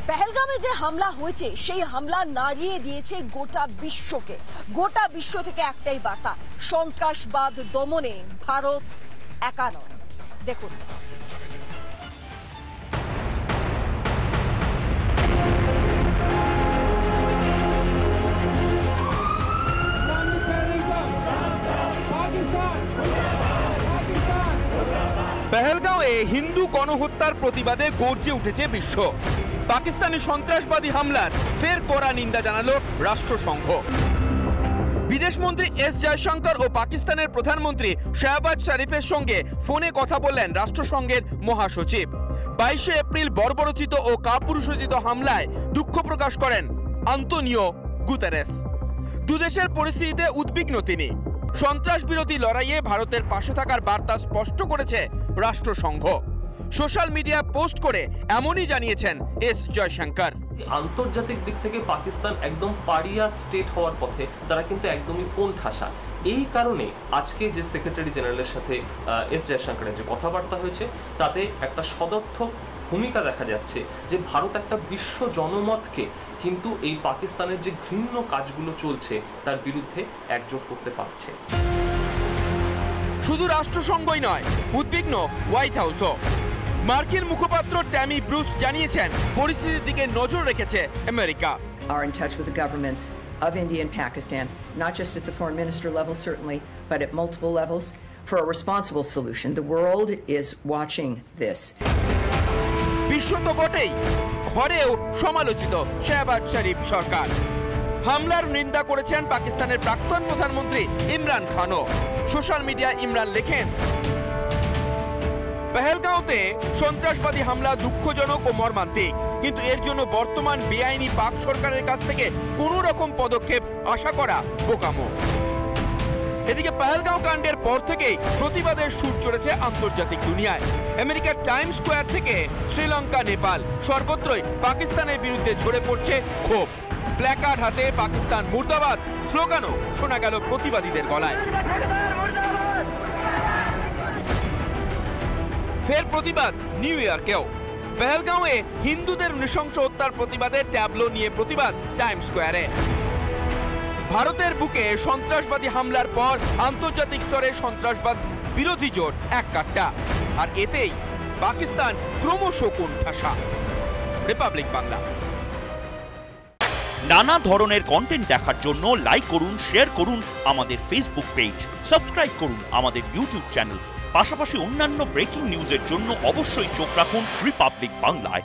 পেহেলগামে যে হামলা হয়েছে সেই হামলা নাড়িয়ে দিয়েছে গোটা বিশ্বকে। গোটা বিশ্ব থেকে একটাই বার্তা, সন্ত্রাসবাদ দমনে ভারত একা নয়। দেখুন, পেহেলগাঁওয়ে হিন্দু গণহত্যার প্রতিবাদে গর্জে উঠেছে বিশ্ব। পাকিস্তানি সন্ত্রাসবাদী হামলার ফের কড়া নিন্দা জানালো রাষ্ট্রসংঘ। বিদেশমন্ত্রী এস জয়শঙ্কর ও পাকিস্তানের প্রধানমন্ত্রী শাহবাজ শরীফের সঙ্গে ফোনে কথা বললেন রাষ্ট্রসংঘের মহাসচিব। 22 এপ্রিল বর্বরচিত ও কাপুরুষোচিত হামলায় দুঃখ প্রকাশ করেন আন্তোনিও গুতেরেস। দুদেশের পরিস্থিতিতে উদ্বিগ্ন তিনি। সন্ত্রাস বিরোধী লড়াইয়ে ভারতের পাশে থাকার বার্তা স্পষ্ট করেছে রাষ্ট্রসংঘ। সোশ্যাল মিডিয়া পোস্ট করে এমনই জানিয়েছেন এস জয়শঙ্কর। আন্তর্জাতিক দিক থেকে পাকিস্তান একদম পারিয়া স্টেট হওয়ার পথে, তারা কিন্তু একদমই কোণঠাসা। এই কারণে আজকে যে সেক্রেটারি জেনারেলের সাথে এস জয়শঙ্করের যে কথাবার্তা হয়েছে তাতে একটা সদর্থক ভূমিকা দেখা যাচ্ছে যে ভারত একটা বিশ্ব জনমতকে কিন্তু এই পাকিস্তানের যে ঘৃণ্য কাজগুলো চলছে তার বিরুদ্ধে একজোট করতে পারছে। শুধু রাষ্ট্রসংঘই নয়, উদ্বিগ্ন হোয়াইট হাউসও। মার্কিন মুখপাত্র ট্যামি ব্রুস জানিয়েছেন পরিস্থিতির দিকে নজর রেখেছে America. Are in touch with the governments of India and Pakistan, not just at the foreign minister level certainly, but at multiple levels for a responsible solution. The world is watching this. বিশ্ব তো বটেই, ঘরেও সমালোচিত শাহবাজ শরীফ সরকার। হামলার নিন্দা করেছেন পাকিস্তানের প্রাক্তন প্রধানমন্ত্রী ইমরান খানও। সোশ্যাল মিডিয়ায় ইমরান লেখেন, পেহেলগাঁওতে সন্ত্রাসবাদী হামলা দুঃখজনক ও মর্মান্তিক, কিন্তু এর জন্য বর্তমান বেআইনি পাক সরকারের কাছ থেকে কোনো রকম পদক্ষেপ আশা করা বোকামো। এদিকে পেহেলগাঁও কাণ্ডের পর থেকেই প্রতিবাদের সুর চড়েছে আন্তর্জাতিক দুনিয়ায়। আমেরিকার টাইম স্কোয়ার থেকে শ্রীলঙ্কা, নেপাল সর্বত্রই পাকিস্তানের বিরুদ্ধে ঝরে পড়ছে ক্ষোভ। প্ল্যাকার্ড হাতে পাকিস্তান মুর্দাবাদ স্লোগানও শোনা গেল প্রতিবাদীদের গলায়। ফের প্রতিবাদ নিউ ইয়র্কেও। পেহেলগাঁওয়ে হিন্দুদের নৃশংস হত্যার প্রতিবাদে ট্যাবলো নিয়ে প্রতিবাদ টাইম স্কোয়ারে। ভারতের বুকে সন্ত্রাসবাদী হামলার পর আন্তর্জাতিক স্তরে সন্ত্রাসবাদ বিরোধী জোট এক কাট্টা, আর এতেই পাকিস্তান ক্রমশ কোণঠাসা। রিপাবলিক বাংলা। নানা ধরনের কন্টেন্ট দেখার জন্য লাইক করুন, শেয়ার করুন আমাদের ফেসবুক পেজ, সাবস্ক্রাইব করুন আমাদের ইউটিউব চ্যানেল। পাশাপাশি অন্যান্য ব্রেকিং নিউজের জন্য অবশ্যই চোখ রাখুন রিপাবলিক বাংলায়।